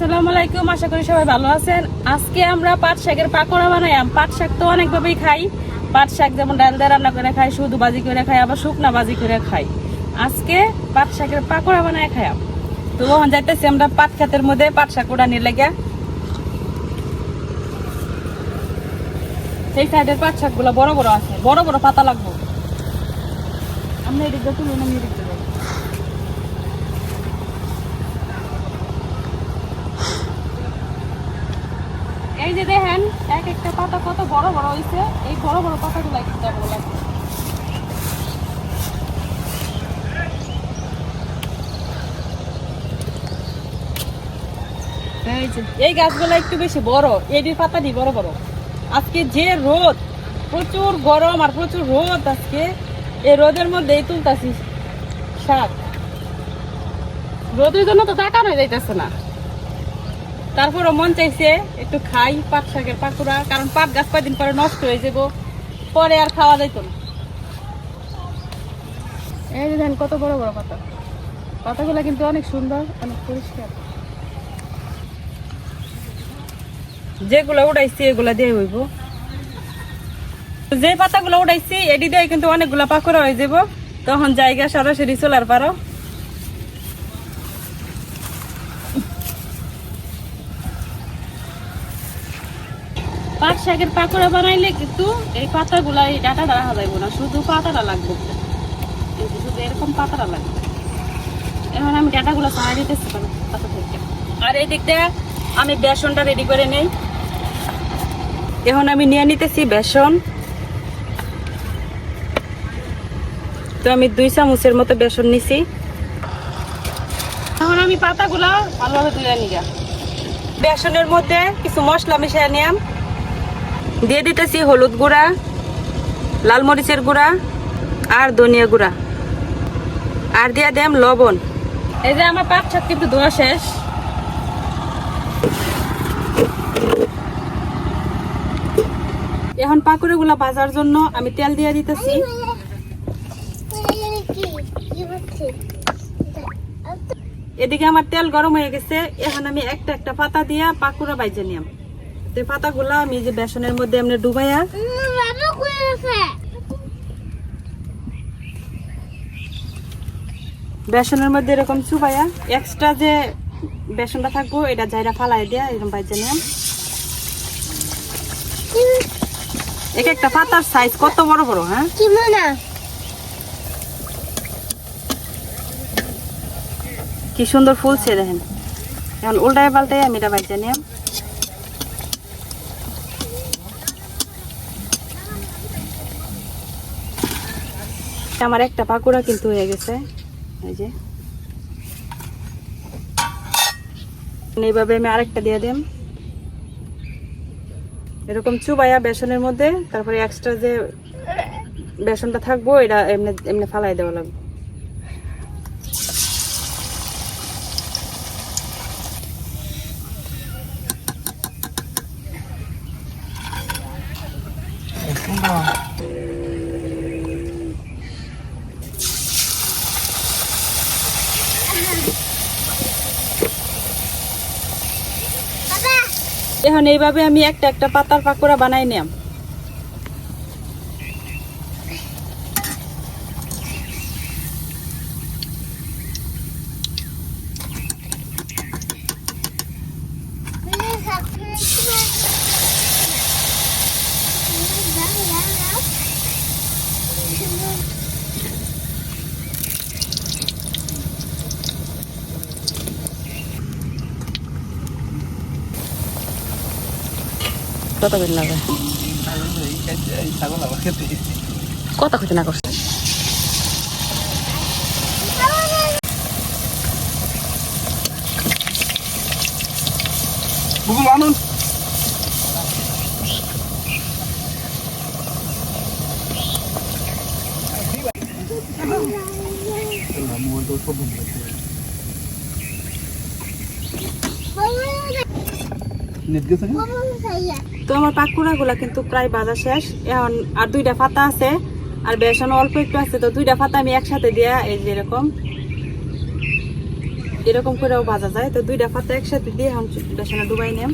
আসসালামু আলাইকুম, আশা করি সবাই ভালো আছেন। আজকে আমরা পাট শাকের পাকোড়া বানাইলাম। পাট শাক তো অনেকভাবেই খাই। পাট শাক যেমন ডাল দিয়ে রান্না করে খাই, শুধু ভাজি করে খাই, আবার শুকনা ভাজি করে খাই। আজকে পাট শাকের পাকোড়া বানাই খাইলাম। তো ওখান যাইতেছি আমরা পাট ক্ষেতের মধ্যে পাট শাক ওড়ানির লেগে। সেই সাইডের পাট শাক গুলো বড় বড় আছে, বড় বড় পাতা লাগবো। আমরা এদিক দিয়ে তুলুন, আমি এদিক দিয়ে। এই যে দেখেন এক একটা পাতা কত বড় বড় হয়েছে। এই বড় বড় পাতাগুলো কিন্তু লাগবে। এই গাছগুলো একটু বেশি বড়, এটির পাতাটি বড় বড়। আজকে যে রোদ, প্রচুর গরম আর প্রচুর রোদ। আজকে এই রোদের মধ্যেই তুলতাছি শাক। রোদের জন্য তো তাকানো হয়ে যাইতেছে না, তারপরও মন চাইছে একটু খাই পাট শাকের পাকোড়া। কারণ পাট গাছ কয়দিন পরে নষ্ট হয়ে যাব, পরে আর খাওয়া যাইত না। এই যে দেখেন কত বড় বড় পাতা, পাতাগুলো কিন্তু অনেক সুন্দর, অনেক পরিষ্কার। যেগুলো উঠাইছি এগুলা দিয়ে হইব। যে পাতাগুলো উঠাইছি এটি দিয়ে কিন্তু অনেকগুলা পাকোড়া হয়ে যাব। তখন জায়গা সরাসরি চলার পারো। পাট শাকের পাকোড়া বানাইলে কিন্তু এই পাতাগুলা, এই ডাঁটাটা রাখা যাইব না, শুধু পাতাটা লাগবে। শুধু এরকম পাতাটা লাগবে। এখন আমি ডাঁটাগুলো ছাড়াই দিতেছি পাতা থেকে। আর এই দিকটা আমি বেসনটা রেডি করে নেই। এখন আমি নিয়ে নিতেছি বেসন। তো আমি 2 চামচের মতো বেসন নিছি। এখন আমি পাতাগুলো ভালোভাবে ধুয়ে নিই। বেসনের মধ্যে কিছু মশলা মিশিয়ে নিলাম। দিয়ে দিতেছি হলুদ গুঁড়া, লাল মরিচের গুঁড়া আর ধনিয়া গুঁড়া, আর দিয়ে দিলাম লবণ। এই যে আমার পাট শাক কিন্তু ধোয়া শেষ। এখন পাকোড়াগুলো ভাজার জন্য আমি তেল দিয়ে দিতেছি। এদিকে আমার তেল গরম হয়ে গেছে। এখন আমি একটা একটা পাতা দিয়া পাকোড়া ভাজে নিলাম। তো পাতাগুলা আমি যে বেসনের মধ্যে এমনি ডুবাইয়া বেসনের মধ্যে এরকম চুবাইয়া এক্সট্রা যে বেসনটা থাকবো এটা জায়গা ফালাই দিয়া এরকম ভাজে নিলাম। এক একটা পাতার সাইজ কত বড় বড়। হ্যাঁ, কি সুন্দর ফুলছে দেখেন। এখন উল্টায় পাল্টায় আমি এটা ভাজে নিলাম। আমার একটা পাকোড়া কিন্তু হয়ে গেছে। এই যে এইভাবে আমি আরেকটা দিয়ে দিলাম। এরকম চুবাইয়া বেসনের মধ্যে, তারপরে এক্সট্রা যে বেসনটা থাকবো এটা এমনি এমনি ফালাই দেওয়া লাগবে। এখন এইভাবে আমি একটা একটা পাতার পাকোড়া বানাই নিলাম। কত দিন লাগে, কত কিছু না করছে। তো আমার পাকোড়া গুলা কিন্তু প্রায় ভাজা শেষ। এখন আর 2টা পাতা আছে, আর বেসন অল্প একটু আছে। তো 2টা পাতা আমি একসাথে দিয়া এই যে এরকম এরকম করেও ভাজা যায়। তো দুইটা পাতা একসাথে দিয়ে এখন বেসনে ডুবাই নেম।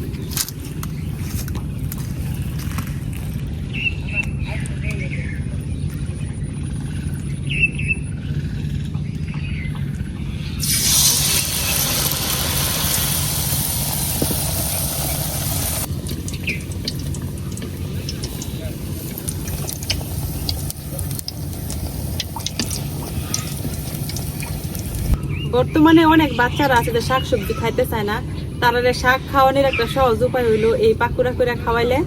বর্তমানে অনেক বাচ্চারা আছে যে শাকসবজি খাইতে চায় না, তারা শাক খাওয়ানোর একটা সহজ উপায় হইলো এই পাকুড়া করে খাওয়াইলে।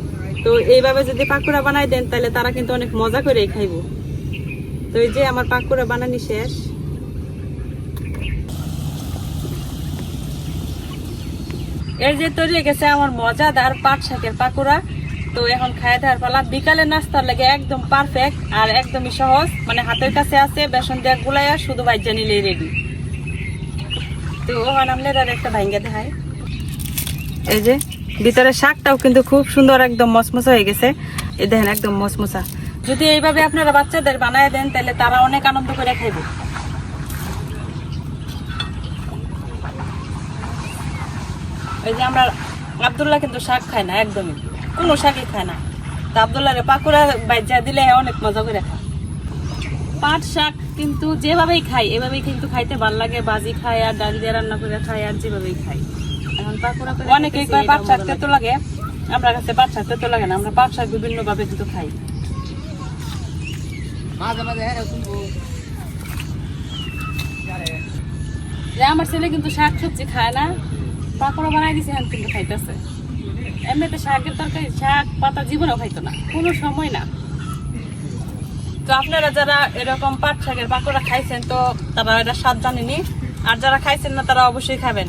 তো এইভাবে যদি পাকুড়া বানাই দেন তাহলে তারা কিন্তু অনেক মজা করে খাইব। তো এই যে আমার পাকুড়া বানানি শেষ। এই যে তৈরি হয়ে গেছে আমার মজাদার পাট শাকের পাকুড়া। তো এখন খাইয়ে দেওয়ার পালা। বিকালে নাস্তার লাগে একদম পারফেক্ট আর একদমই সহজ, মানে হাতের কাছে আছে, বেসন দিয়ে গুলাইয়া শুধু ভাইজা নিলেই রেডি। তো ওখানে আমলে আর একটা ভাইঙ্গা দেখায়। এই যে ভিতরে শাকটাও কিন্তু খুব সুন্দর একদম মসমসা হয়ে গেছে। এই দেখেন একদম মসমসা। যদি এইভাবে আপনারা বাচ্চাদের বানায় দেন তাহলে তারা অনেক আনন্দ করে খাইব। এই যে আমরা আব্দুল্লাহ কিন্তু শাক খায় না, একদমই কোনো শাকই খায় না। তা আব্দুল্লাহরে পাকুড়া ভাইজা দিলে অনেক মজা করে খায়। পাট শাক কিন্তু যেভাবেই খাই এভাবেই কিন্তু খাইতে ভালো লাগে। ভাজি খাই আর ডাল দিয়ে রান্না করে খাই আর যেভাবেই খাই। এখন পাকুড়া করে অনেকেই কয় পাট শাক তেতো লাগে, আমরা কাছে পাট শাক তেতো লাগে না। আমরা পাট শাক বিভিন্ন ভাবে কিন্তু খাই। আমার ছেলে কিন্তু শাক সবজি খায় না, পাকুড়া বানাই দিছে এখন কিন্তু খাইতেছে। এমনিতে শাকের তরকারি শাক পাতা জীবনেও খাইতো না, কোনো সময় না। তো আপনারা যারা এরকম পাট শাকের পাকুড়া খাইছেন তো তারা এটা স্বাদ জানেনি, আর যারা খাইছেন না তারা অবশ্যই খাবেন।